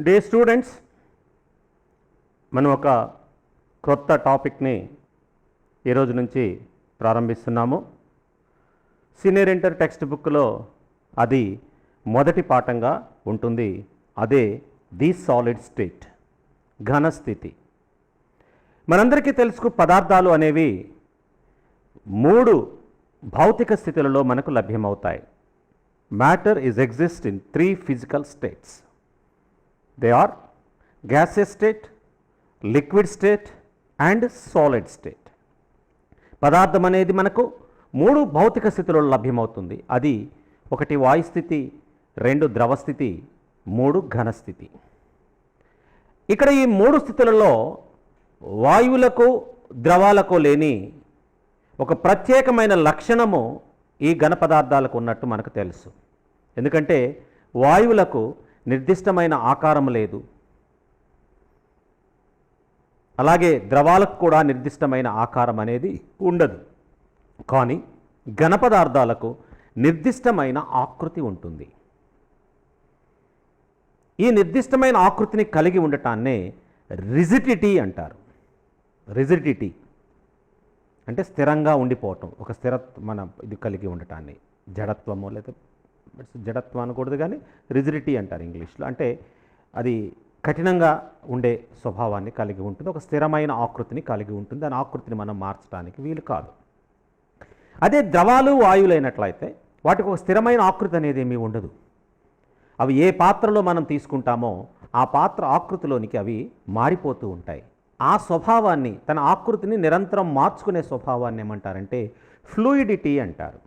Day students, మనం ఒక కొత్త టాపిక్ని ఈరోజు నుంచి ప్రారంభిస్తున్నాము. సీనియర్ ఇంటర్ టెక్స్ట్ బుక్లో అది మొదటి పాఠంగా ఉంటుంది. అదే ది సాలిడ్ స్టేట్, ఘనస్థితి. మనందరికీ తెలుసు, పదార్థాలు అనేవి మూడు భౌతిక స్థితులలో మనకు లభ్యమవుతాయి. Matter is exist in 3 physical states. They are gaseous state, liquid state and solid state. పదార్థం అనేది మనకు మూడు భౌతిక స్థితులలో లభ్యమవుతుంది. అది ఒకటి వాయుస్థితి, 2 ద్రవస్థితి, 3 ఘనస్థితి. ఇక్కడ ఈ మూడు స్థితులలో వాయువులకు ద్రవాలకు లేని ఒక ప్రత్యేకమైన లక్షణము ఈ ఘన పదార్థాలకు ఉన్నట్టు మనకు తెలుసు. ఎందుకంటే వాయువులకు నిర్దిష్టమైన ఆకారం లేదు, అలాగే ద్రవాలకు కూడా నిర్దిష్టమైన ఆకారం అనేది ఉండదు. కానీ ఘన పదార్థాలకు నిర్దిష్టమైన ఆకృతి ఉంటుంది. ఈ నిర్దిష్టమైన ఆకృతిని కలిగి ఉండటాన్నే రిజిడిటీ అంటారు. రిజిడిటీ అంటే స్థిరంగా ఉండిపోవటం, ఒక మన ఇది కలిగి ఉండటాన్ని. జడత్వము లేదా జడత్వం అనకూడదు, కానీ రిజిడిటీ అంటారు ఇంగ్లీష్లో. అంటే అది కఠినంగా ఉండే స్వభావాన్ని కలిగి ఉంటుంది, ఒక స్థిరమైన ఆకృతిని కలిగి ఉంటుంది. దాని ఆకృతిని మనం మార్చడానికి వీలు కాదు. అదే ద్రవాలు వాయువులైనట్లయితే వాటికి ఒక స్థిరమైన ఆకృతి అనేది ఏమీ ఉండదు. అవి ఏ పాత్రలో మనం తీసుకుంటామో ఆ పాత్ర ఆకృతిలోనికి అవి మారిపోతూ ఉంటాయి. ఆ స్వభావాన్ని, తన ఆకృతిని నిరంతరం మార్చుకునే స్వభావాన్ని ఏమంటారంటే ఫ్లూయిడిటీ అంటారు.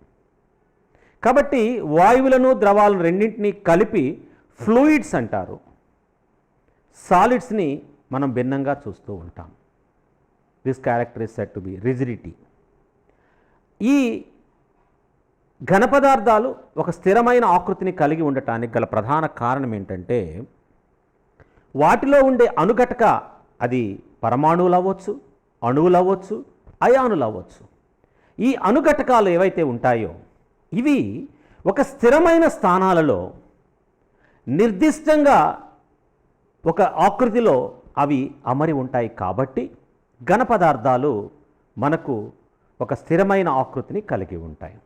కాబట్టి వాయువులను ద్రవాలను రెండింటినీ కలిపి ఫ్లూయిడ్స్ అంటారు. సాలిడ్స్ని మనం భిన్నంగా చూస్తూ ఉంటాం. This character is said to be rigidity. ఈ ఘన పదార్థాలు ఒక స్థిరమైన ఆకృతిని కలిగి ఉండటానికి గల ప్రధాన కారణం ఏంటంటే వాటిలో ఉండే అణుఘటక, అది పరమాణువులు అవ్వచ్చు, అణువులు అవ్వచ్చు, అయానులు అవ్వచ్చు. ఈ అణుఘటకాలు ఏవైతే ఉంటాయో ఇవి ఒక స్థిరమైన స్థానాలలో నిర్దిష్టంగా ఒక ఆకృతిలో అవి అమరి ఉంటాయి. కాబట్టి ఘన పదార్థాలు మనకు ఒక స్థిరమైన ఆకృతిని కలిగి ఉంటాయి.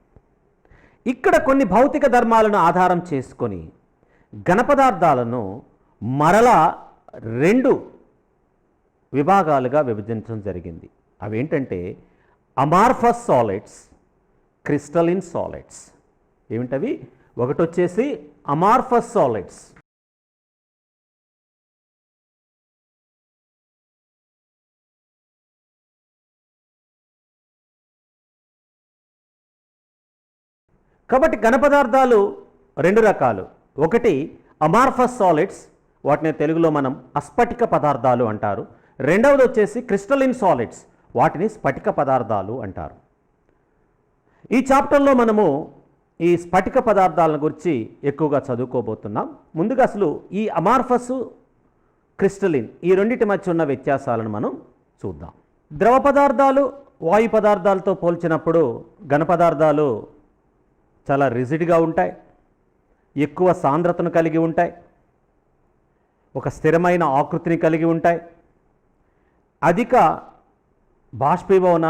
ఇక్కడ కొన్ని భౌతిక ధర్మాలను ఆధారం చేసుకొని ఘన పదార్థాలను మరలా 2 విభాగాలుగా విభజించడం జరిగింది. అవేంటంటే అమార్ఫస్ సాలిడ్స్, క్రిస్టలిన్ సాలిడ్స్. ఏమిటవి? ఒకటి వచ్చేసి అమార్ఫస్ సాలిడ్స్. కాబట్టి ఘన పదార్థాలు 2 రకాలు. ఒకటి అమార్ఫస్ సాలిడ్స్, వాటిని తెలుగులో మనం అస్ఫటిక పదార్థాలు అంటారు. రెండవది వచ్చేసి క్రిస్టలిన్ సాలిడ్స్, వాటిని స్ఫటిక పదార్థాలు అంటారు. ఈ చాప్టర్లో మనము ఈ స్ఫటిక పదార్థాలను గురించి ఎక్కువగా చదువుకోబోతున్నాం. ముందుగా అసలు ఈ అమార్ఫస్, క్రిస్టలిన్, ఈ రెండింటి మధ్య ఉన్న వ్యత్యాసాలను మనం చూద్దాం. ద్రవ పదార్థాలు వాయు పదార్థాలతో పోల్చినప్పుడు ఘన పదార్థాలు చాలా రిజిడ్గా ఉంటాయి, ఎక్కువ సాంద్రతను కలిగి ఉంటాయి, ఒక స్థిరమైన ఆకృతిని కలిగి ఉంటాయి, అధిక బాష్పీభవన,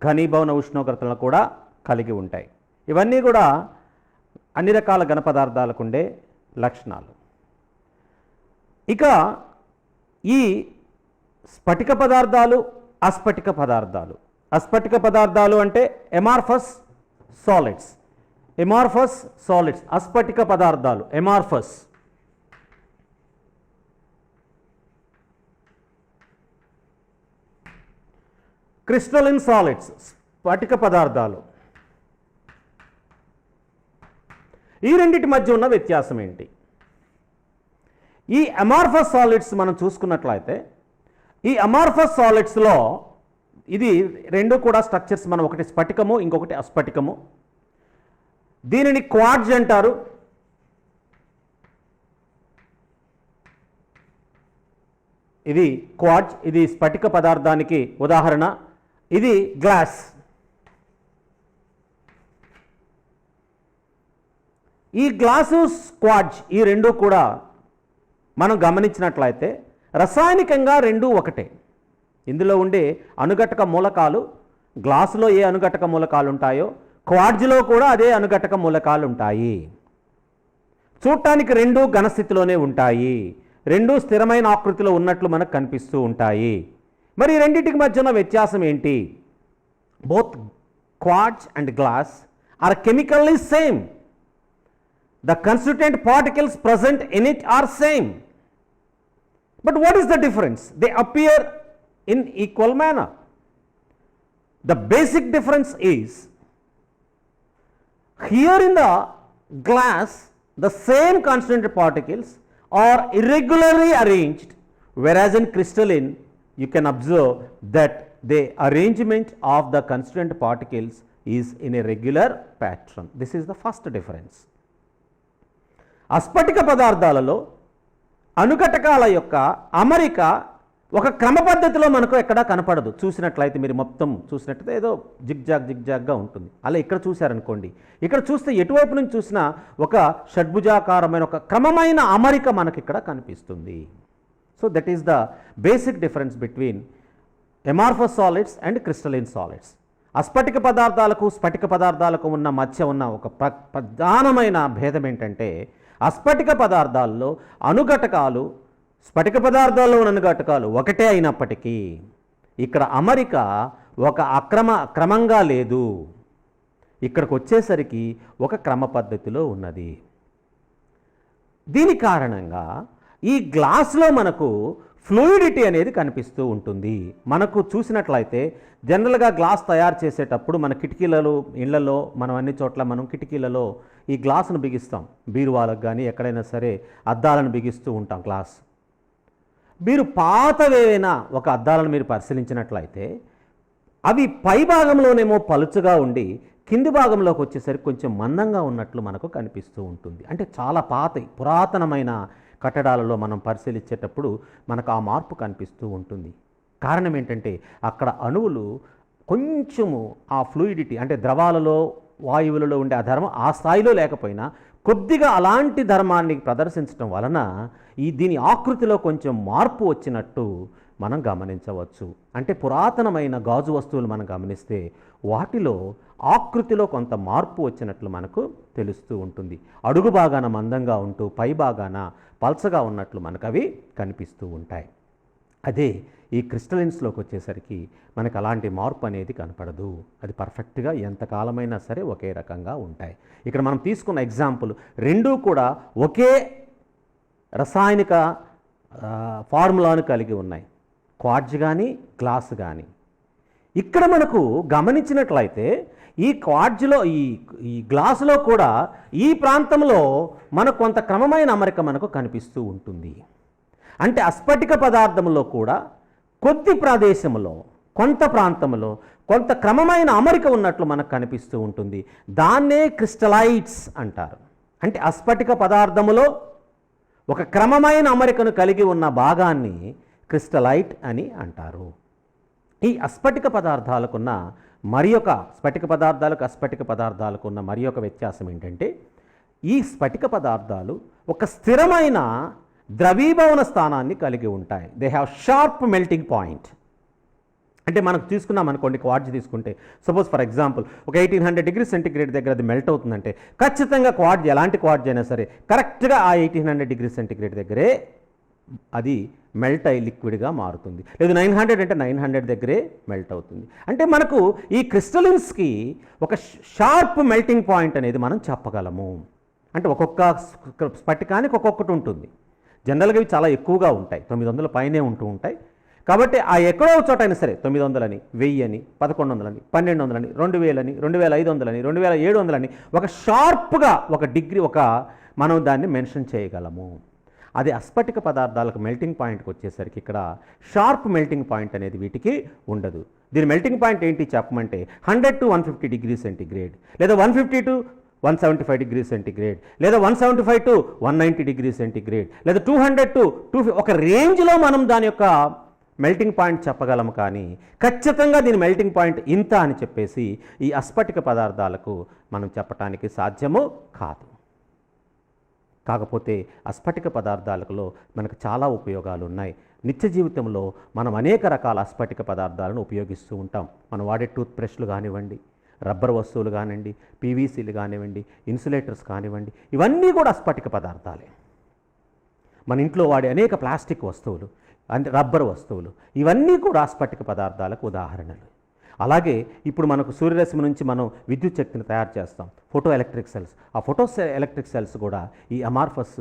ఘనీభవన ఉష్ణోగ్రతలను కూడా కలిగి ఉంటాయి. ఇవన్నీ కూడా అన్ని రకాల ఘన పదార్థాలకు ఉండే లక్షణాలు. ఇక ఈ స్ఫటిక పదార్థాలు, అస్ఫటిక పదార్థాలు. అస్ఫటిక పదార్థాలు అంటే అమార్ఫస్ సాలిడ్స్. అమార్ఫస్ సాలిడ్స్, అస్ఫటిక పదార్థాలు, అమార్ఫస్. క్రిస్టలిన్ సాలిడ్స్, స్ఫటిక పదార్థాలు. ఈ రెండింటి మధ్య ఉన్న వ్యత్యాసం ఏంటి? ఈ అమార్ఫస్ సాలిడ్స్ మనం చూసుకున్నట్లయితే ఈ అమార్ఫస్ సాలిడ్స్లో ఇది 2 కూడా స్ట్రక్చర్స్, మనం ఒకటి స్ఫటికము, ఇంకొకటి అస్ఫటికము. దీనిని క్వార్ట్జ్ అంటారు. ఇది క్వార్ట్జ్, ఇది స్ఫటిక పదార్థానికి ఉదాహరణ. ఇది గ్లాస్. ఈ గ్లాసు, క్వార్ట్జ్, ఈ రెండు కూడా మనం గమనించినట్లయితే రసాయనికంగా రెండూ ఒకటే. ఇందులో ఉండే అనుఘటక మూలకాలు, గ్లాసులో ఏ అనుఘటక మూలకాలు ఉంటాయో క్వార్ట్జ్లో కూడా అదే అనుఘటక మూలకాలు ఉంటాయి. చూడటానికి రెండూ ఘనస్థితిలోనే ఉంటాయి, రెండూ స్థిరమైన ఆకృతిలో ఉన్నట్లు మనకు కనిపిస్తూ ఉంటాయి. మరి రెండింటికి మధ్యన వ్యత్యాసం ఏంటి? Both quartz and glass are chemically same. The constituent particles present in it are same. But what is the difference? They appear in equal manner. The basic difference is, here in the glass, the same constituent particles are irregularly arranged, whereas in crystalline, you can observe that the arrangement of the constituent particles is in a regular pattern. This is the first difference. అస్ఫటిక పదార్థాలలో అనుఘటకాల యొక్క అమరిక ఒక క్రమ పద్ధతిలో మనకు ఎక్కడా కనపడదు. చూసినట్లయితే మీరు మొత్తం చూసినట్లయితే ఏదో జిగ్జాగ్గా ఉంటుంది. అలా ఇక్కడ చూశారనుకోండి, ఇక్కడ చూస్తే ఎటువైపు నుంచి చూసినా ఒక షడ్భుజాకారమైన ఒక క్రమమైన అమరిక మనకి ఇక్కడ కనిపిస్తుంది. So that is the basic difference between amorphous solids and crystalline solids. అస్ఫటిక పదార్థాలకు స్ఫటిక పదార్థాలకు ఉన్న మధ్య ఉన్న ఒక ప్రధానమైన భేదం ఏంటంటే, అస్ఫటిక పదార్థాల్లో అనుఘటకాలు స్ఫటిక పదార్థాల్లో ఉన్న అనుఘటకాలు ఒకటే అయినప్పటికీ ఇక్కడ అమరిక ఒక క్రమంగా లేదు. ఇక్కడికి వచ్చేసరికి ఒక క్రమ పద్ధతిలో ఉన్నది. దీని కారణంగా ఈ గ్లాస్లో మనకు ఫ్లూయిడిటీ అనేది కనిపిస్తూ ఉంటుంది. మనకు చూసినట్లయితే జనరల్గా గ్లాస్ తయారు చేసేటప్పుడు మన కిటికీలలో, ఇళ్లలో, మనం అన్ని చోట్ల మనం కిటికీలలో ఈ గ్లాసును బిగిస్తాం. బీరువాలకు కానీ ఎక్కడైనా సరే అద్దాలను బిగిస్తూ ఉంటాం గ్లాస్. మీరు పాతవేవైనా ఒక అద్దాలను మీరు పరిశీలించినట్లయితే అవి పై భాగంలోనేమో పలుచగా ఉండి కింది భాగంలోకి వచ్చేసరికి కొంచెం మందంగా ఉన్నట్లు మనకు కనిపిస్తూ ఉంటుంది. అంటే చాలా పురాతనమైన కట్టడాలలో మనం పరిశీలించేటప్పుడు మనకు ఆ మార్పు కనిపిస్తూ ఉంటుంది. కారణం ఏంటంటే అక్కడ అణువులు కొంచెము ఆ ఫ్లూయిడిటీ అంటే ద్రవాలలో, వాయువులలో ఉండే ఆ ధర్మం ఆ స్థాయిలో లేకపోయినా కొద్దిగా అలాంటి ధర్మాన్ని ప్రదర్శించడం వలన దీని ఆకృతిలో కొంచెం మార్పు వచ్చినట్టు మనం గమనించవచ్చు. అంటే పురాతనమైన గాజు వస్తువులు మనం గమనిస్తే వాటిలో ఆకృతిలో కొంత మార్పు వచ్చినట్లు మనకు తెలుస్తూ ఉంటుంది. అడుగు భాగాన మందంగా ఉంటూ పై భాగాన పల్చగా ఉన్నట్లు మనకు అవి కనిపిస్తూ ఉంటాయి. అదే ఈ క్రిస్టలైన్స్లోకి వచ్చేసరికి మనకు అలాంటి మార్పు అనేది కనపడదు. అది పర్ఫెక్ట్గా ఎంతకాలమైనా సరే ఒకే రకంగా ఉంటాయి. ఇక్కడ మనం తీసుకున్న ఎగ్జాంపుల్ రెండూ కూడా ఒకే రసాయనిక ఫార్ములాను కలిగి ఉన్నాయి, క్వార్ట్జ్ కానీ గ్లాస్ కానీ. ఇక్కడ మనకు గమనించినట్లయితే ఈ క్వార్ట్జ్లో ఈ గ్లాసులో కూడా ఈ ప్రాంతంలో మనకు కొంత క్రమమైన అమరిక మనకు కనిపిస్తూ ఉంటుంది. అంటే అస్ఫటిక పదార్థంలో కూడా కొద్ది ప్రదేశంలో, కొంత ప్రాంతంలో కొంత క్రమమైన అమరిక ఉన్నట్లు మనకు కనిపిస్తూ ఉంటుంది. దాన్నే క్రిస్టలైట్స్ అంటారు. అంటే అస్ఫటిక పదార్థములో ఒక క్రమమైన అమరికను కలిగి ఉన్న భాగాన్ని క్రిస్టలైట్ అని అంటారు. ఈ అస్ఫటిక పదార్థాలకున్న మరి ఒక స్ఫటిక పదార్థాలకు అస్ఫటిక పదార్థాలకు ఉన్న మరి ఒక వ్యత్యాసం ఏంటంటే, ఈ స్ఫటిక పదార్థాలు ఒక స్థిరమైన ద్రవీభవన స్థానాన్ని కలిగి ఉంటాయి. They have sharp melting point. అంటే మనకు తీసుకున్నాం అనుకోండి, క్వార్ట్జ్ తీసుకుంటే సపోజ్ ఫర్ ఎగ్జాంపుల్ ఒక 1800 డిగ్రీ సెంటిగ్రేడ్ దగ్గర అది మెల్ట్ అవుతుందంటే ఖచ్చితంగా క్వార్ట్జ్, ఎలాంటి క్వార్ట్జ్ అయినా సరే కరెక్ట్గా ఆ 1800 డిగ్రీ సెంటిగ్రేడ్ దగ్గరే అది మెల్ట్ అయ్యి లిక్విడ్గా మారుతుంది. లేదు 900 అంటే 900 దగ్గరే మెల్ట్ అవుతుంది. అంటే మనకు ఈ క్రిస్టలిన్స్కి ఒక షార్ప్ మెల్టింగ్ పాయింట్ అనేది మనం చెప్పగలము. అంటే ఒక్కొక్క స్ఫటికానికి ఒక్కొక్కటి ఉంటుంది. జనరల్గా ఇవి చాలా ఎక్కువగా ఉంటాయి, 900 పైనే ఉంటూ ఉంటాయి. కాబట్టి ఆ ఎక్కడో చోట అయినా సరే 900 అని, 1000 అని, 1100 అని, 1200 అని, 2000 అని, 2500 అని, 2700 అని ఒక షార్ప్గా ఒక డిగ్రీ మనం దాన్ని మెన్షన్ చేయగలము. అది అస్ఫటిక పదార్థాలకు మెల్టింగ్ పాయింట్కి వచ్చేసరికి ఇక్కడ షార్ప్ మెల్టింగ్ పాయింట్ అనేది వీటికి ఉండదు. దీని మెల్టింగ్ పాయింట్ ఏంటి చెప్పమంటే 100 to 150 డిగ్రీ సెంటిగ్రేడ్, లేదా 150 to 175 డిగ్రీ సెంటిగ్రేడ్, లేదా 175 to 190 డిగ్రీ సెంటిగ్రేడ్, లేదా 200 to 250 ఒక రేంజ్లో మనం దాని యొక్క మెల్టింగ్ పాయింట్ చెప్పగలము. కానీ ఖచ్చితంగా దీని మెల్టింగ్ పాయింట్ ఇంత అని చెప్పేసి ఈ అస్ఫటిక పదార్థాలకు మనం చెప్పటానికి సాధ్యము కాదు. కాకపోతే ఆ స్ఫటిక పదార్థాలలో మనకు చాలా ఉపయోగాలు ఉన్నాయి. నిత్య జీవితంలో మనం అనేక రకాల స్ఫటిక పదార్థాలను ఉపయోగిస్తూ ఉంటాం. మనం వాడే టూత్ బ్రష్లు కానివ్వండి, రబ్బర్ వస్తువులు కానివ్వండి, పీవీసీలు కానివ్వండి, ఇన్సులేటర్స్ కానివ్వండి, ఇవన్నీ కూడా స్ఫటిక పదార్థాలే. మన ఇంట్లో వాడే అనేక ప్లాస్టిక్ వస్తువులు, అంటే రబ్బర్ వస్తువులు, ఇవన్నీ కూడా స్ఫటిక పదార్థాలకు ఉదాహరణలు. అలాగే ఇప్పుడు మనకు సూర్యరశ్మి నుంచి మనం విద్యుత్ శక్తిని తయారు చేస్తాం, ఫోటో ఎలక్ట్రిక్ సెల్స్. ఆ ఫోటో ఎలక్ట్రిక్ సెల్స్ కూడా ఈ అమార్ఫస్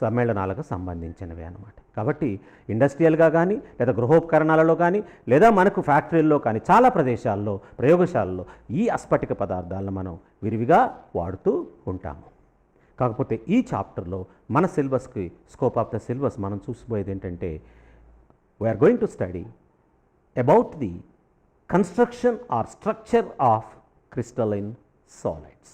సమ్మేళనాలకు సంబంధించినవి అన్నమాట. కాబట్టి ఇండస్ట్రియల్గా కానీ, లేదా గృహోపకరణాలలో కానీ, లేదా మనకు ఫ్యాక్టరీల్లో కానీ, చాలా ప్రదేశాల్లో, ప్రయోగశాలలో ఈ అస్ఫటిక పదార్థాలను మనం విరివిగా వాడుతూ ఉంటాము. కాకపోతే ఈ చాప్టర్లో మన సిలబస్కి, స్కోప్ ఆఫ్ ద సిలబస్ మనం చూసిపోయేది ఏంటంటే, we are going to study about the construction or structure of crystalline solids.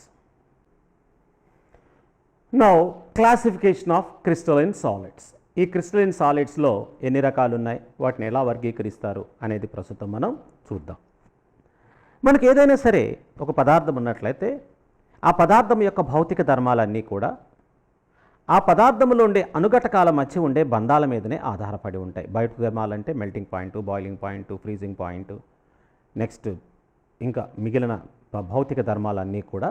Now classification of crystalline solids. ఈ క్రిస్టలైన్ సాలిడ్స్లో ఎన్ని రకాలు ఉన్నాయి, వాటిని ఎలా వర్గీకరిస్తారు అనేది ప్రస్తుతం మనం చూద్దాం. మనకు ఏదైనా సరే ఒక పదార్థం ఉన్నట్లయితే ఆ పదార్థం యొక్క భౌతిక ధర్మాలన్నీ కూడా ఆ పదార్థంలో ఉండే అనుఘటకాల మధ్య ఉండే బంధాల మీదనే ఆధారపడి ఉంటాయి. బయట ధర్మాలంటే melting point, boiling point, freezing point, next ఇంకా మిగిలిన భౌతిక ధర్మాలన్నీ కూడా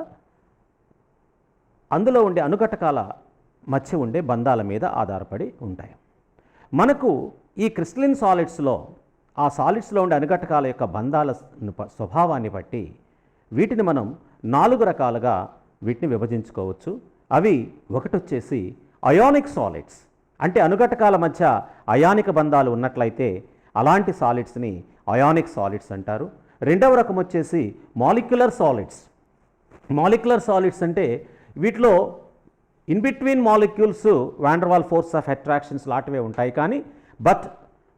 అందులో ఉండే అనుఘటకాల మధ్య ఉండే బంధాల మీద ఆధారపడి ఉంటాయి. మనకు ఈ క్రిస్టలైన్ సాలిడ్స్లో ఆ సాలిడ్స్లో ఉండే అనుఘటకాల యొక్క బంధాల స్వభావాన్ని బట్టి వీటిని మనం 4 రకాలుగా వీటిని విభజించుకోవచ్చు. అవి ఒకటి వచ్చేసి అయానిక్ సాలిడ్స్, అంటే అనుఘటకాల మధ్య అయానిక బంధాలు ఉన్నట్లయితే అలాంటి సాలిడ్స్ని అయానిక్ సాలిడ్స్ అంటారు. రెండవ రకం వచ్చేసి మాలిక్యులర్ సాలిడ్స్. మాలిక్యులర్ సాలిడ్స్ అంటే వీటిలో in between molecules van der Waals force of attractions లాంటివే ఉంటాయి, కానీ but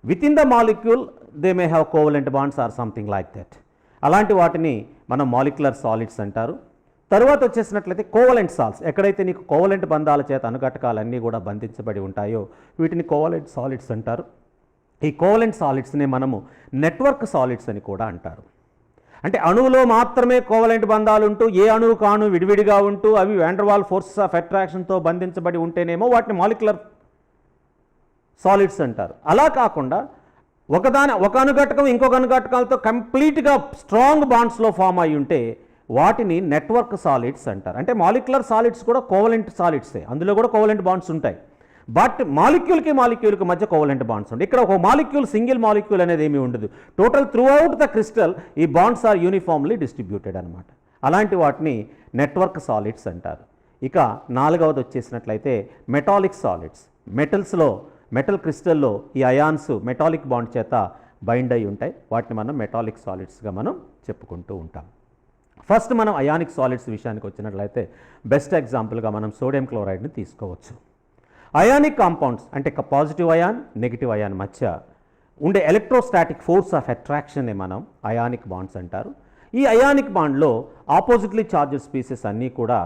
within the molecule they may have covalent bonds or something like that. అలాంటి వాటిని మనం మాలిక్యులర్ సాలిడ్స్ అంటారు. తరువాత వచ్చేసినట్లయితే కోవలెంట్ సాల్ట్స్, ఎక్కడైతే నీకు కోవలెంట్ బంధాల చేత అనుఘటకాలన్నీ కూడా బంధించబడి ఉంటాయో వీటిని కోవలెంట్ సాలిడ్స్ అంటారు. ఈ కోవలెంట్ సాలిడ్స్ని మనము నెట్వర్క్ సాలిడ్స్ అని కూడా అంటారు. అంటే అణువులో మాత్రమే కోవలెంట్ బంధాలు ఉంటూ ఏ అణువు కాను విడివిడిగా ఉంటూ అవి వాండర్వాల్ ఫోర్స్ ఆఫ్ అట్రాక్షన్తో బంధించబడి ఉంటేనేమో వాటిని మాలిక్యులర్ సాలిడ్స్ అంటారు. అలా కాకుండా ఒక అనుఘటకం ఇంకొక అనుఘటకాలతో కంప్లీట్గా స్ట్రాంగ్ బాండ్స్లో ఫామ్ అయి ఉంటే వాటిని నెట్వర్క్ సాలిడ్స్ అంటారు. అంటే మాలిక్యులర్ సాలిడ్స్ కూడా కోవలెంట్ సాలిడ్సే, అందులో కూడా కోవలెంట్ బాండ్స్ ఉంటాయి, బట్ మాలిక్యూల్కి మధ్య కోవలెంట్ బాండ్స్ ఉంటాయి. ఇక్కడ ఒక మాలిక్యూల్, సింగిల్ మాలిక్యూల్ అనేది ఏమీ ఉండదు. Total through out the crystal ఈ బాండ్స్ ఆర్ యూనిఫామ్లీ డిస్ట్రిబ్యూటెడ్ అనమాట. అలాంటి వాటిని నెట్వర్క్ సాలిడ్స్ అంటారు. ఇక 4వది వచ్చేసినట్లయితే మెటాలిక్ సాలిడ్స్. మెటల్ క్రిస్టల్లో ఈ అయాన్స్ మెటాలిక్ బాండ్ చేత బైండ్ అయి ఉంటాయి. వాటిని మనం మెటాలిక్ సాలిడ్స్గా మనం చెప్పుకుంటూ ఉంటాం. ఫస్ట్ మనం అయానిక్ సాలిడ్స్ విషయానికి వచ్చినట్లయితే బెస్ట్ ఎగ్జాంపుల్గా మనం సోడియం క్లోరైడ్ని తీసుకోవచ్చు. అయానిక్ కాంపౌండ్స్ అంటే పాజిటివ్ అయాన్, నెగిటివ్ అయాన్ మధ్య ఉండే ఎలక్ట్రోస్టాటిక్ ఫోర్స్ ఆఫ్ అట్రాక్షన్ని మనం అయానిక్ బాండ్స్ అంటారు. ఈ అయానిక్ బాండ్లో ఆపోజిట్లీ చార్జ్డ్ స్పీసెస్ అన్నీ కూడా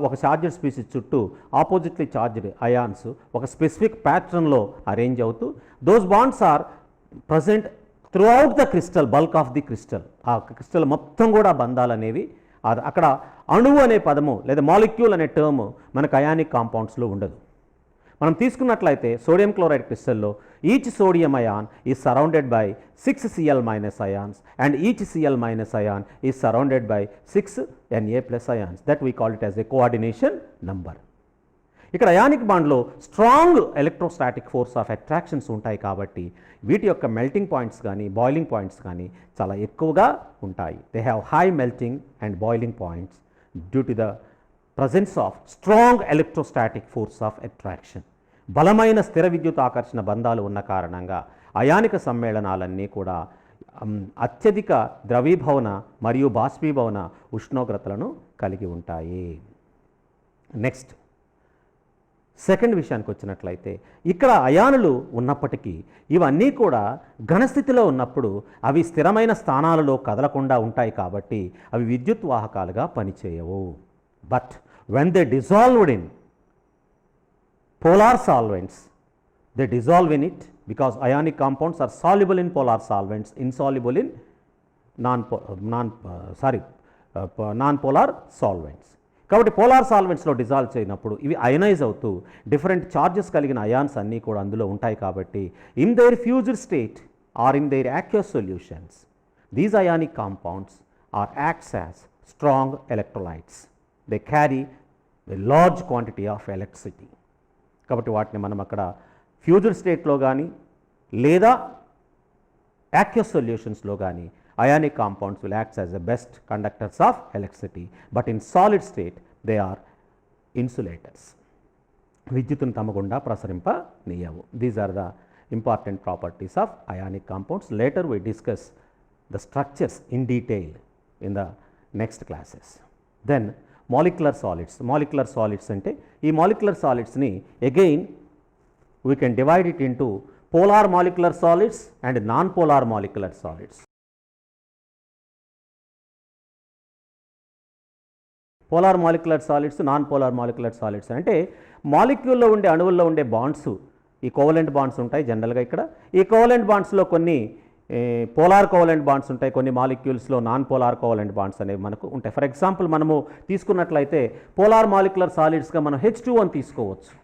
ఒక చార్జ్డ్ స్పీసెస్ చుట్టూ ఆపోజిట్లీ చార్జ్డ్ అయాన్స్ ఒక స్పెసిఫిక్ ప్యాటర్న్లో అరేంజ్ అవుతూ those bonds are present throughout the crystal, bulk of the crystal. ఆ క్రిస్టల్ మొత్తం కూడా బంధాలు అనేవి అక్కడ అణువు అనే పదము లేదా మాలిక్యూల్ అనే టర్మ్ మనకు అయానిక్ కాంపౌండ్స్లో ఉండదు. మనం తీసుకున్నట్లయితే సోడియం క్లోరైడ్ క్రిస్టల్లో each sodium ion is surrounded by 6 Cl- ions and each Cl- ion is surrounded by 6 Na+ ions. That we call it as a coordination number. ఇక్కడ అయానిక్ బాండ్లో strong electrostatic force of attractions ఉంటాయి కాబట్టి వీటి యొక్క melting points కానీ boiling points కానీ చాలా ఎక్కువగా ఉంటాయి. They have high melting and boiling points due to the presence of strong electrostatic force of attraction. బలమైన స్థిర విద్యుత్ ఆకర్షణ బంధాలు ఉన్న కారణంగా అయానిక సమ్మేళనాలన్నీ కూడా అత్యధిక ద్రవీభవన మరియు బాష్పీభవన ఉష్ణోగ్రతలను కలిగి ఉంటాయి. నెక్స్ట్ సెకండ్ విషయానికి వచ్చినట్లయితే ఇక్కడ అయానులు ఉన్నప్పటికీ ఇవన్నీ కూడా ఘనస్థితిలో ఉన్నప్పుడు అవి స్థిరమైన స్థానాలలో కదలకుండా ఉంటాయి కాబట్టి అవి విద్యుత్ వాహకాలుగా పనిచేయవు. But when they dissolved in polar solvents, they dissolve in it because ionic compounds are soluble in polar solvents, insoluble in non-polar solvents. కాబట్టి పోలార్ సాల్వెంట్స్లో డిజాల్వ్ చేయనప్పుడు ఇవి అయనైజ్ అవుతూ డిఫరెంట్ చార్జెస్ కలిగిన అయాన్స్ అన్నీ కూడా అందులో ఉంటాయి. కాబట్టి in their fused state or in their aqueous solutions these ionic compounds are acts as strong electrolytes. They carry a large quantity of electricity. కాబట్టి వాటిని మనం అక్కడ ఫ్యూజ్డ్ స్టేట్లో కానీ లేదా aqueous సొల్యూషన్స్లో కానీ ionic compounds will act as the best conductors of electricity, but in solid state they are insulators. విద్యుత్తును తమ గుండా ప్రసరింపనీయవు. These are the important properties of ionic compounds. Later we discuss the structures in detail in the next classes. Then molecular solids. Molecular solids అంటే ఈ molecular solids ని again we can divide it into polar molecular solids and non-polar molecular solids. Polar molecular solids, non polar molecular solids అంటే మాలిక్యూల్లో ఉండే అణువుల్లో ఉండే bonds, ఈ covalent bonds ఉంటాయి జనరల్గా. ఇక్కడ ఈ కోవలెంట్ బాండ్స్లో కొన్ని పోలార్ కోవలెంట్ బాండ్స్ ఉంటాయి, కొన్ని మాలిక్యూల్స్లో నాన్ పోలార్ కోవలెంట్ బాండ్స్ అనేవి మనకు ఉంటాయి. ఫర్ ఎగ్జాంపుల్ మనము తీసుకున్నట్లయితే పోలార్ మాలిక్యులర్ సాలిడ్స్గా మనం H2 అని తీసుకోవచ్చు.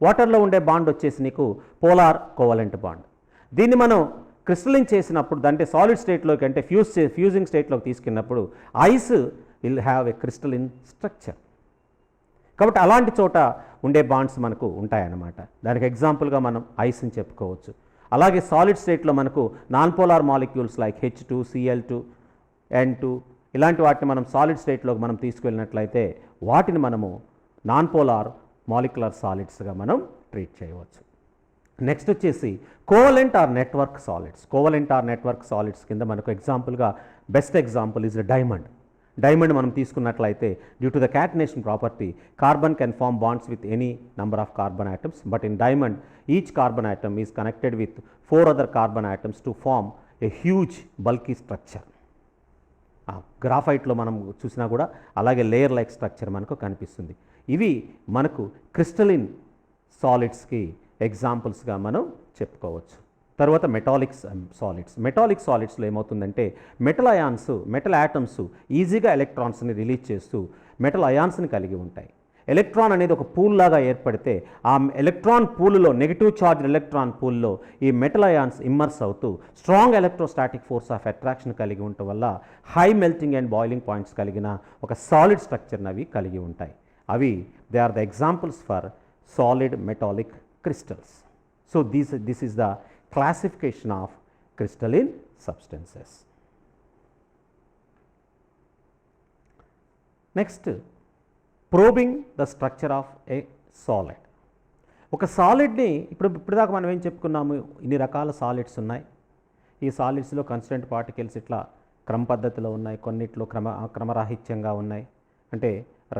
వాటర్లో ఉండే బాండ్ వచ్చేసి నీకు పోలార్ కోవలెంట్ బాండ్. దీన్ని మనం క్రిస్టలైన్ చేసినప్పుడు అంటే సాలిడ్ స్టేట్లోకి అంటే ఫ్యూజింగ్ స్టేట్లోకి తీసుకున్నప్పుడు ice will have a crystalline structure. కాబట్టి అలాంటి చోట ఉండే బాండ్స్ మనకు ఉంటాయన్నమాట. దానికి ఎగ్జాంపుల్గా మనం ఐస్ అని చెప్పుకోవచ్చు. అలాగే సాలిడ్ స్టేట్లో మనకు non polar molecules like H2, Cl2, N2 ఇలాంటి వాటిని మనం సాలిడ్ స్టేట్లోకి మనం తీసుకెళ్ళినట్లయితే వాటిని మనము నాన్ పోలార్ మాలిక్యులర్ సాలిడ్స్గా మనం ట్రీట్ చేయవచ్చు. నెక్స్ట్ వచ్చేసి covalent or network solids. Covalent or network solids కింద మనకు ఎగ్జాంపుల్గా best example is diamond. Diamond మనం తీసుకున్నట్లయితే due to the catenation property carbon can form bonds with any number of carbon atoms, but in diamond each carbon atom is connected with 4 other carbon atoms to form a huge bulky structure. గ్రాఫైట్లో మనం చూసినా కూడా అలాగే layer like structure మనకు కనిపిస్తుంది. ఇవి మనకు crystalline సాలిడ్స్కి ఎగ్జాంపుల్స్గా మనం చెప్పుకోవచ్చు. తర్వాత మెటాలిక్ సాలిడ్స్లో ఏమవుతుందంటే మెటల్ యాటమ్స్ ఈజీగా ఎలక్ట్రాన్స్ని రిలీజ్ చేస్తూ మెటల్ అయాన్స్ని కలిగి ఉంటాయి. ఎలక్ట్రాన్ అనేది ఒక పూల్ లాగా ఏర్పడితే ఆ ఎలక్ట్రాన్ పూల్లో నెగిటివ్ చార్జ్ ఎలక్ట్రాన్ పూల్లో ఈ మెటల్ అయాన్స్ ఇమ్మర్స్ అవుతూ strong electrostatic force of attraction కలిగి ఉండటం వల్ల high melting and boiling points కలిగిన ఒక సాలిడ్ స్ట్రక్చర్ని అవి కలిగి ఉంటాయి. అవి they are the examples for solid metallic crystals. So this is the classification of crystalline substances. Next, probing the structure of a solid. ఒక సాలిడ్ని ఇప్పటిదాకా మనం ఏం చెప్పుకున్నాము, ఇన్ని రకాల సాలిడ్స్ ఉన్నాయి. ఈ సాలిడ్స్లో కన్స్టెంట్ పార్టికల్స్ ఇట్లా క్రమ పద్ధతిలో ఉన్నాయి, కొన్నిట్లో క్రమరాహిత్యంగా ఉన్నాయి, అంటే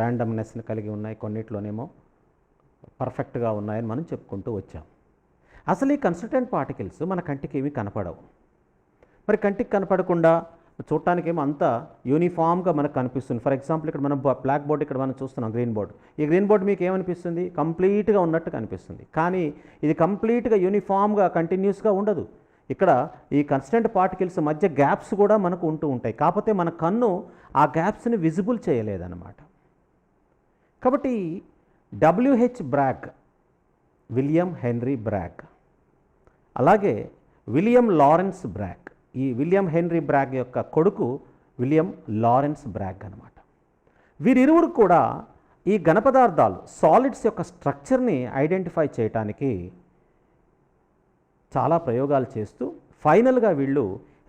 ర్యాండమ్నెస్ని కలిగి ఉన్నాయి, కొన్నిట్లోనేమో పర్ఫెక్ట్గా ఉన్నాయని మనం చెప్పుకుంటూ వచ్చాం. అసలు ఈ కన్స్టిట్యూయెంట్ పార్టికల్స్ మన కంటికి ఏమీ కనపడవు. మరి కంటికి కనపడకుండా చూడటానికి ఏమో అంతా యూనిఫామ్గా మనకు కనిపిస్తుంది. ఫర్ ఎగ్జాంపుల్ ఇక్కడ మనం బ్లాక్ బోర్డ్ ఇక్కడ మనం చూస్తున్నాం, గ్రీన్ బోర్డ్. ఈ గ్రీన్ బోర్డ్ మీకు ఏమనిపిస్తుంది? కంప్లీట్గా ఉన్నట్టు కనిపిస్తుంది. కానీ ఇది కంప్లీట్గా యూనిఫామ్గా కంటిన్యూస్గా ఉండదు. ఇక్కడ ఈ కన్స్టెంట్ పార్టికల్స్ మధ్య గ్యాప్స్ కూడా మనకు ఉంటూ ఉంటాయి. కాకపోతే మన కన్ను ఆ గ్యాప్స్ని విజిబుల్ చేయలేదన్నమాట. కాబట్టి WH brag, William henry brag, అలాగే విలియం లారెన్స్ బ్రాగ్, ఈ విలియం హెన్రీ బ్రాగ్ యొక్క కొడుకు విలియం లారెన్స్ బ్రాగ్ అనమాట. వీరిరువురు కూడా ఈ ఘనపదార్థాలు సాలిడ్స్ యొక్క స్ట్రక్చర్ని ఐడెంటిఫై చేయడానికి చాలా ప్రయోగాలు చేస్తూ ఫైనల్గా వీళ్ళు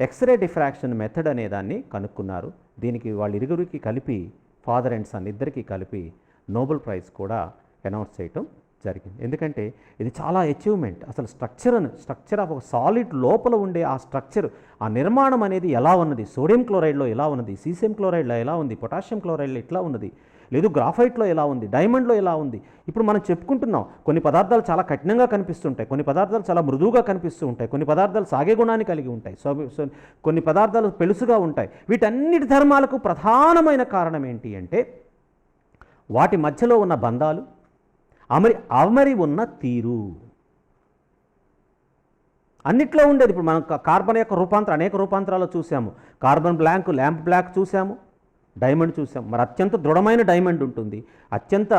ఎక్స్రే డిఫ్రాక్షన్ మెథడ్ అనే దాన్ని కనుక్కున్నారు. దీనికి వాళ్ళిరువురికి కలిపి ఫాదర్ అండ్ సన్ ఇద్దరికి కలిపి నోబెల్ ప్రైజ్ కూడా అనౌన్స్ చేయటం జరిగింది. ఎందుకంటే ఇది చాలా అచీవ్మెంట్. అసలు స్ట్రక్చర్ ఆఫ్ ఒక సాలిడ్ లోపల ఉండే ఆ స్ట్రక్చర్, ఆ నిర్మాణం అనేది ఎలా ఉన్నది, సోడియం క్లోరైడ్లో ఎలా ఉన్నది, సీసియం క్లోరైడ్లో ఎలా ఉంది, పొటాషియం క్లోరైడ్లో ఎట్లా ఉన్నది, లేదు గ్రాఫైట్లో ఎలా ఉంది, డైమండ్లో ఎలా ఉంది. ఇప్పుడు మనం చెప్పుకుంటున్నాం కొన్ని పదార్థాలు చాలా కఠినంగా కనిపిస్తుంటాయి, కొన్ని పదార్థాలు చాలా మృదువుగా కనిపిస్తూ ఉంటాయి, కొన్ని పదార్థాలు సాగే గుణాన్ని కలిగి ఉంటాయి, కొన్ని పదార్థాలు పెలుసుగా ఉంటాయి. వీటన్నిటి ధర్మాలకు ప్రధానమైన కారణం ఏంటి అంటే వాటి మధ్యలో ఉన్న బంధాలు, అమరి ఉన్న తీరు. అన్నిట్లో ఉండేది. ఇప్పుడు మనం కార్బన్ యొక్క రూపాంతరం అనేక రూపాంతరాలు చూసాము. కార్బన్ బ్లాంక్, ల్యాంప్ బ్లాక్ చూసాము, డైమండ్ చూసాం, మరి అత్యంత దృఢమైన డైమండ్ ఉంటుంది, అత్యంత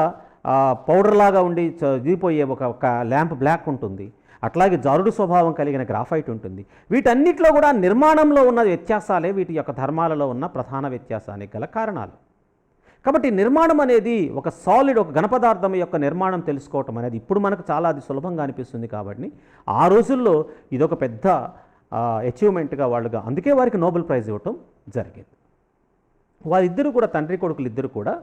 పౌడర్ లాగా ఉండి దిగిపోయే ఒక ల్యాంప్ బ్లాక్ ఉంటుంది, అట్లాగే జారుడు స్వభావం కలిగిన గ్రాఫైట్ ఉంటుంది. వీటన్నిటిలో కూడా నిర్మాణంలో ఉన్న వ్యత్యాసాలే వీటి యొక్క ధర్మాలలో ఉన్న ప్రధాన వ్యత్యాసానికి గల కారణాలు. కాబట్టి నిర్మాణం అనేది ఒక సాలిడ్, ఒక ఘనపదార్థం యొక్క నిర్మాణం తెలుసుకోవటం అనేది ఇప్పుడు మనకు చాలా అది సులభంగా అనిపిస్తుంది. కాబట్టి ఆ రోజుల్లో ఇదొక పెద్ద అచీవ్మెంట్గా వాళ్ళుగా, అందుకే వారికి నోబెల్ ప్రైజ్ ఇవ్వటం జరిగింది. వారిద్దరూ కూడా, తండ్రి కొడుకులు ఇద్దరు కూడా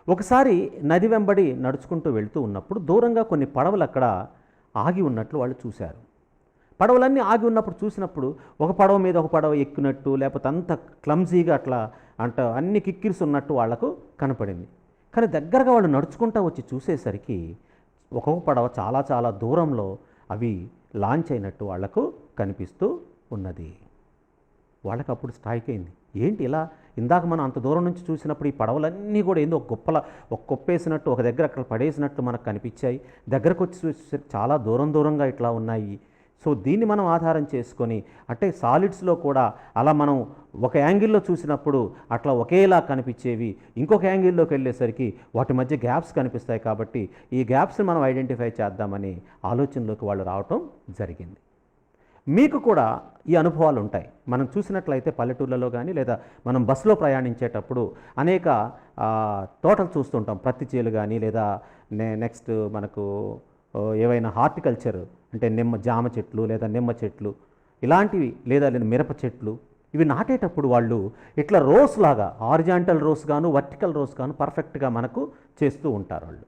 ఒకసారి నది వెంబడి నడుచుకుంటూ వెళ్తూ ఉన్నప్పుడు దూరంగా కొన్ని పడవలు అక్కడ ఆగి ఉన్నట్లు వాళ్ళు చూశారు. పడవలన్నీ ఆగి ఉన్నప్పుడు చూసినప్పుడు ఒక పడవ మీద ఒక పడవ ఎక్కినట్టు, లేకపోతే అంత క్లమ్జీగా అట్లా అన్ని కిక్కిరిసి ఉన్నట్టు వాళ్లకు కనపడింది. కానీ దగ్గరగా వాళ్ళు నడుచుకుంటూ వచ్చి చూసేసరికి ఒక్కొక్క పడవ చాలా చాలా దూరంలో అవి లాంచ్ అయినట్టు వాళ్లకు కనిపిస్తూ ఉన్నది. వాళ్ళకి అప్పుడు స్ట్రైక్ అయింది, ఏంటి ఇలా ఇందాక మనం అంత దూరం నుంచి చూసినప్పుడు ఈ పడవలన్నీ కూడా ఏందో ఒక కొప్పేసినట్టు, ఒక దగ్గర అక్కడ పడేసినట్టు మనకు కనిపించాయి, దగ్గరకు వచ్చి చూసేసరికి చాలా దూరంగా ఇట్లా ఉన్నాయి. సో దీన్ని మనం ఆధారం చేసుకొని, అంటే సాలిడ్స్లో కూడా అలా మనం ఒక యాంగిల్లో చూసినప్పుడు అట్లా ఒకేలా కనిపించేవి ఇంకొక యాంగిల్లోకి వెళ్ళేసరికి వాటి మధ్య గ్యాప్స్ కనిపిస్తాయి, కాబట్టి ఈ గ్యాప్స్ని మనం ఐడెంటిఫై చేద్దామని ఆలోచనలోకి వాళ్ళు రావటం జరిగింది. మీకు కూడా ఈ అనుభవాలు ఉంటాయి. మనం చూసినట్లయితే పల్లెటూళ్ళలో కానీ లేదా మనం బస్సులో ప్రయాణించేటప్పుడు అనేక తోటలు చూస్తుంటాం, పత్తి చేలు కానీ లేదా నెక్స్ట్ మనకు ఏవైనా హార్టికల్చర్ అంటే జామ చెట్లు లేదా నిమ్మ చెట్లు ఇలాంటివి, లేదా మిరప చెట్లు, ఇవి నాటేటప్పుడు వాళ్ళు ఇట్లా రోస్ లాగా హారిజాంటల్ రోస్ గాను వర్టికల్ రోస్ గాను పర్ఫెక్ట్గా మనకు చేస్తూ ఉంటారు వాళ్ళు.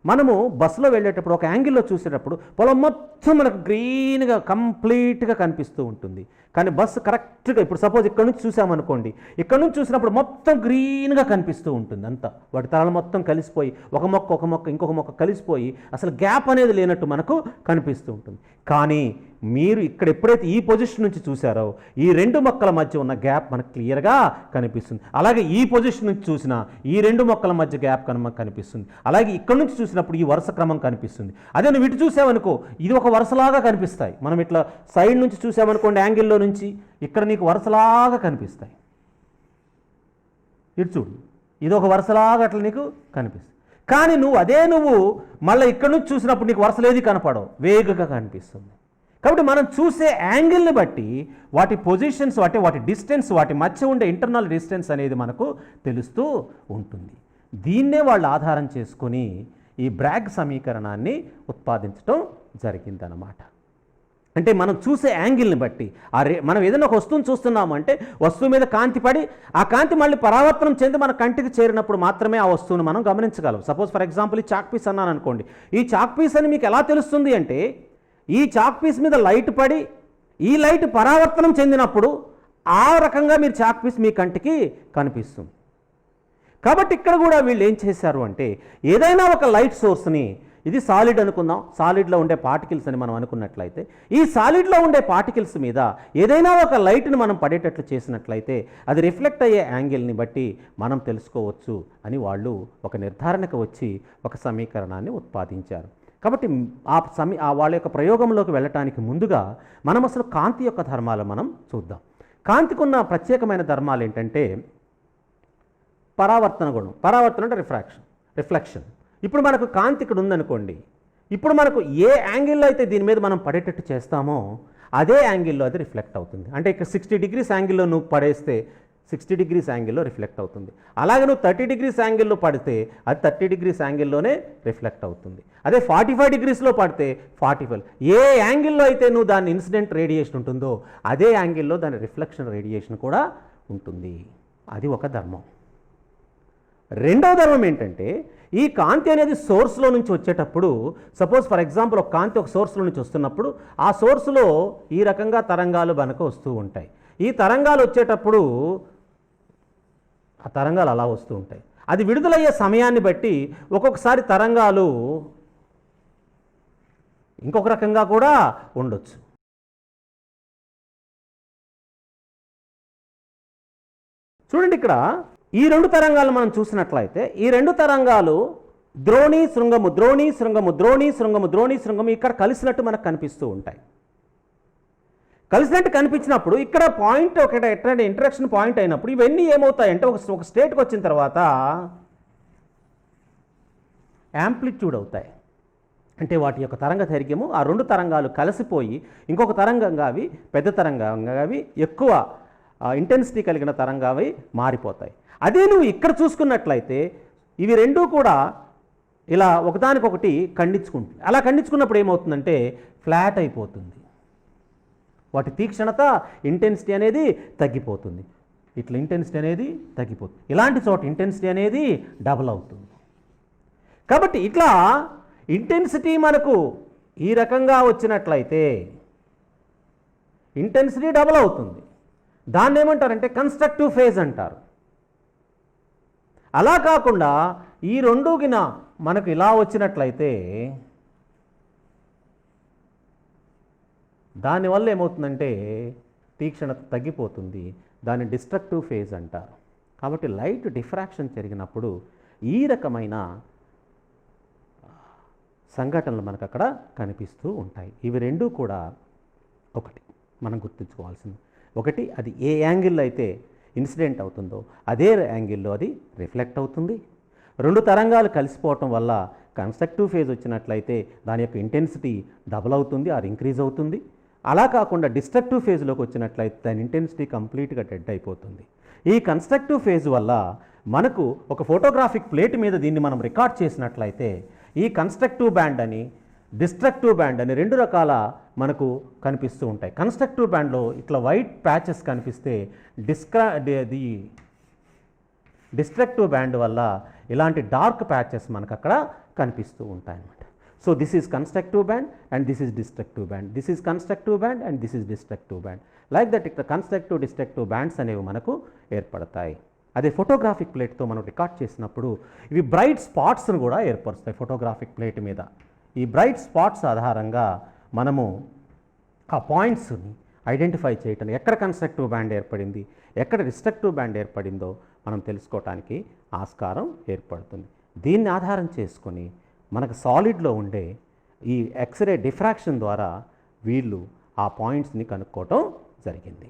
మనము బస్సులో వెళ్ళేటప్పుడు ఒక యాంగిల్లో చూసేటప్పుడు పొలం మొత్తం మనకు గ్రీన్గా కంప్లీట్గా కనిపిస్తూ ఉంటుంది. కానీ బస్సు కరెక్ట్గా ఇప్పుడు సపోజ్ ఇక్కడ నుంచి చూసామనుకోండి, ఇక్కడ నుంచి చూసినప్పుడు మొత్తం గ్రీన్గా కనిపిస్తూ ఉంటుంది. అంతా వాటి తలలు మొత్తం కలిసిపోయి ఒక మొక్క ఇంకొక మొక్క కలిసిపోయి అసలు గ్యాప్ అనేది లేనట్టు మనకు కనిపిస్తూ ఉంటుంది. కానీ మీరు ఇక్కడ ఎప్పుడైతే ఈ పొజిషన్ నుంచి చూసారో ఈ రెండు మొక్కల మధ్య ఉన్న గ్యాప్ మనకు క్లియర్గా కనిపిస్తుంది. అలాగే ఈ పొజిషన్ నుంచి చూసినా ఈ రెండు మొక్కల మధ్య గ్యాప్ కనిపిస్తుంది. అలాగే ఇక్కడ నుంచి చూసినప్పుడు ఈ వరుస క్రమం కనిపిస్తుంది. అదే నువ్వు ఇటు చూసావనుకో ఇది ఒక వరుసలాగా కనిపిస్తాయి. మనం ఇట్లా సైడ్ నుంచి చూసామనుకోండి, యాంగిల్లో నుంచి ఇక్కడ నీకు వరుసలాగా కనిపిస్తాయి. ఇటు చూడు, ఇది ఒక వరుసలాగా అట్లా నీకు కనిపిస్తుంది. కానీ నువ్వు మళ్ళీ ఇక్కడ నుంచి చూసినప్పుడు నీకు వరుసలేది కనపడవు, వేగంగా కనిపిస్తుంది. కాబట్టి మనం చూసే యాంగిల్ని బట్టి వాటి పొజిషన్స్, వాటి డిస్టెన్స్, వాటి మధ్య ఉండే ఇంటర్నల్ డిస్టెన్స్ అనేది మనకు తెలుస్తూ ఉంటుంది. దీన్నే వాళ్ళు ఆధారం చేసుకొని ఈ బ్రాగ్ సమీకరణాన్ని ఉత్పాదించడం జరిగిందన్నమాట. అంటే మనం చూసే యాంగిల్ని బట్టి మనం ఏదైనా ఒక వస్తువుని చూస్తున్నామంటే వస్తువు మీద కాంతి పడి ఆ కాంతి మళ్ళీ పరావర్తనం చెంది మన కంటికి చేరినప్పుడు మాత్రమే ఆ వస్తువును మనం గమనించగలం. సపోజ్ ఫర్ ఎగ్జాంపుల్ ఈ చాక్ పీస్ అన్నాను అనుకోండి, ఈ చాక్ పీస్ అని మీకు ఎలా తెలుస్తుంది అంటే ఈ చాక్ పీస్ మీద లైట్ పడి ఈ లైట్ పరావర్తనం చెందినప్పుడు ఆ రకంగా మీరు చాక్ పీస్ మీ కంటికి కనిపిస్తుంది. కాబట్టి ఇక్కడ కూడా వీళ్ళు ఏం చేశారు అంటే ఏదైనా ఒక లైట్ సోర్స్ని, ఇది సాలిడ్ అనుకుందాం, సాలిడ్లో ఉండే పార్టికల్స్ అని మనం అనుకున్నట్లయితే ఈ సాలిడ్లో ఉండే పార్టికల్స్ మీద ఏదైనా ఒక లైట్ని మనం పడేటట్లు చేసినట్లయితే అది రిఫ్లెక్ట్ అయ్యే యాంగిల్ని బట్టి మనం తెలుసుకోవచ్చు అని వాళ్ళు ఒక నిర్ధారణకు వచ్చి ఒక సమీకరణాన్ని ఉత్పాదించారు. కాబట్టి వాళ్ళ యొక్క ప్రయోగంలోకి వెళ్ళటానికి ముందుగా మనం అసలు కాంతి యొక్క ధర్మాలు మనం చూద్దాం. కాంతికి ఉన్న ప్రత్యేకమైన ధర్మాలు ఏంటంటే పరావర్తన గుణం. పరావర్తన అంటే రిఫ్లెక్షన్. ఇప్పుడు మనకు కాంతి ఇక్కడ ఉందనుకోండి, ఇప్పుడు మనకు ఏ యాంగిల్లో అయితే దీని మీద మనం పడేటట్టు చేస్తామో అదే యాంగిల్లో అది రిఫ్లెక్ట్ అవుతుంది. అంటే ఇక్కడ 60 degrees యాంగిల్లో నువ్వు పడేస్తే 60 degrees యాంగిల్లో రిఫ్లెక్ట్ అవుతుంది. అలాగే నువ్వు 30 degrees యాంగిల్లో పడితే అది 30 degrees యాంగిల్లోనే రిఫ్లెక్ట్ అవుతుంది. అదే 45 degreesలో పడితే 45. ఏ యాంగిల్లో అయితే నువ్వు దాని ఇన్సిడెంట్ రేడియేషన్ ఉంటుందో అదే యాంగిల్లో దాని రిఫ్లెక్షన్ రేడియేషన్ కూడా ఉంటుంది. అది ఒక ధర్మం. రెండవ ధర్మం ఏంటంటే ఈ కాంతి అనేది సోర్స్లో నుంచి వచ్చేటప్పుడు, సపోజ్ ఫర్ ఎగ్జాంపుల్ ఒక కాంతి ఒక సోర్స్లో నుంచి వస్తున్నప్పుడు ఆ సోర్స్లో ఈ రకంగా తరంగాలు మనకు వస్తూ ఉంటాయి. ఈ తరంగాలు వచ్చేటప్పుడు ఆ తరంగాలు అలా వస్తూ ఉంటాయి. అది విడుదలయ్యే సమయాన్ని బట్టి ఒక్కొక్కసారి తరంగాలు ఇంకొక రకంగా కూడా ఉండొచ్చు. చూడండి, ఇక్కడ ఈ రెండు తరంగాలు మనం చూసినట్లయితే ఈ రెండు తరంగాలు ద్రోణి శృంగము ద్రోణి శృంగము ద్రోణి శృంగము ద్రోణి శృంగము ఇక్కడ కలిసినట్టు మనకు కనిపిస్తూ ఉంటాయి. కలిసినట్టు కనిపించినప్పుడు ఇక్కడ పాయింట్ ఒక ఎట్లా ఇంటరాక్షన్ పాయింట్ అయినప్పుడు ఇవన్నీ ఏమవుతాయంటే ఒక స్టేట్కి వచ్చిన తర్వాత యాంప్లిట్యూడ్ అవుతాయి. అంటే వాటి యొక్క తరంగ దైర్ఘ్యము ఆ రెండు తరంగాలు కలిసిపోయి ఇంకొక తరంగంగా అవి పెద్ద తరంగంగా అవి ఎక్కువ ఇంటెన్సిటీ కలిగిన తరంగా అవి మారిపోతాయి. అదే నువ్వు ఇక్కడ చూసుకున్నట్లయితే ఇవి రెండూ కూడా ఇలా ఒకదానికొకటి ఖండించుకుంటుంది. అలా ఖండించుకున్నప్పుడు ఏమవుతుందంటే ఫ్లాట్ అయిపోతుంది, వాటి తీక్షణత ఇంటెన్సిటీ అనేది తగ్గిపోతుంది. ఇట్లా ఇంటెన్సిటీ అనేది తగ్గిపోతుంది. ఇలాంటి చోట ఇంటెన్సిటీ అనేది డబుల్ అవుతుంది. కాబట్టి ఇట్లా ఇంటెన్సిటీ మనకు ఈ రకంగా వచ్చినట్లయితే ఇంటెన్సిటీ డబుల్ అవుతుంది. దాన్ని ఏమంటారంటే కన్స్ట్రక్టివ్ ఫేజ్ అంటారు. అలా కాకుండా ఈ రెండు గిన మనకు ఇలా వచ్చినట్లయితే దానివల్ల ఏమవుతుందంటే తీక్షణత తగ్గిపోతుంది. దాన్ని డిస్ట్రక్టివ్ ఫేజ్ అంటారు. కాబట్టి లైట్ డిఫ్రాక్షన్ జరిగినప్పుడు ఈ రకమైన సంఘటనలు మనకు అక్కడ కనిపిస్తూ ఉంటాయి. ఇవి రెండూ కూడా ఒకటి మనం గుర్తుంచుకోవాల్సింది. ఒకటి అది ఏ యాంగిల్లో అయితే ఇన్సిడెంట్ అవుతుందో అదే యాంగిల్లో అది రిఫ్లెక్ట్ అవుతుంది. రెండు తరంగాలు కలిసిపోవటం వల్ల కన్స్ట్రక్టివ్ ఫేజ్ వచ్చినట్లయితే దాని యొక్క ఇంటెన్సిటీ డబుల్ అవుతుంది ఆర్ ఇంక్రీజ్ అవుతుంది. అలా కాకుండా డిస్ట్రక్టివ్ ఫేజ్లోకి వచ్చినట్లయితే దాని ఇంటెన్సిటీ కంప్లీట్గా డెడ్ అయిపోతుంది. ఈ కన్స్ట్రక్టివ్ ఫేజ్ వల్ల మనకు ఒక ఫోటోగ్రాఫిక్ ప్లేట్ మీద దీన్ని మనం రికార్డ్ చేసినట్లయితే ఈ కన్స్ట్రక్టివ్ బ్యాండ్ అని డిస్ట్రక్టివ్ బ్యాండ్ అని రెండు రకాల మనకు కనిపిస్తూ ఉంటాయి. కన్స్ట్రక్టివ్ బ్యాండ్లో ఇట్లా వైట్ ప్యాచెస్ కనిపిస్తే డిస్ట్రక్టివ్ బ్యాండ్ వల్ల ఇలాంటి డార్క్ ప్యాచెస్ మనకు అక్కడ కనిపిస్తూ ఉంటాయి అన్నమాట. So this is constructive band and this is destructive band, this is constructive band and this is destructive band. Like that ఇక్కడ కన్స్ట్రక్టివ్ డిస్ట్రక్టివ్ బ్యాండ్స్ అనేవి మనకు ఏర్పడతాయి. అదే ఫోటోగ్రాఫిక్ ప్లేట్తో మనం రికార్డ్ చేసినప్పుడు ఇవి బ్రైట్ స్పాట్స్ను కూడా ఏర్పరుస్తాయి ఫోటోగ్రాఫిక్ ప్లేట్ మీద. ఈ బ్రైట్ స్పాట్స్ ఆధారంగా మనము ఆ పాయింట్స్ని ఐడెంటిఫై చేయటం, ఎక్కడ కన్స్ట్రక్టివ్ బ్యాండ్ ఏర్పడింది ఎక్కడ డిస్ట్రక్టివ్ బ్యాండ్ ఏర్పడిందో మనం తెలుసుకోవటానికి ఆస్కారం ఏర్పడుతుంది. దీన్ని ఆధారం చేసుకొని మనకు సాలిడ్లో ఉండే ఈ ఎక్స్రే డిఫ్రాక్షన్ ద్వారా వీళ్ళు ఆ పాయింట్స్ని కనుక్కోవటం జరిగింది.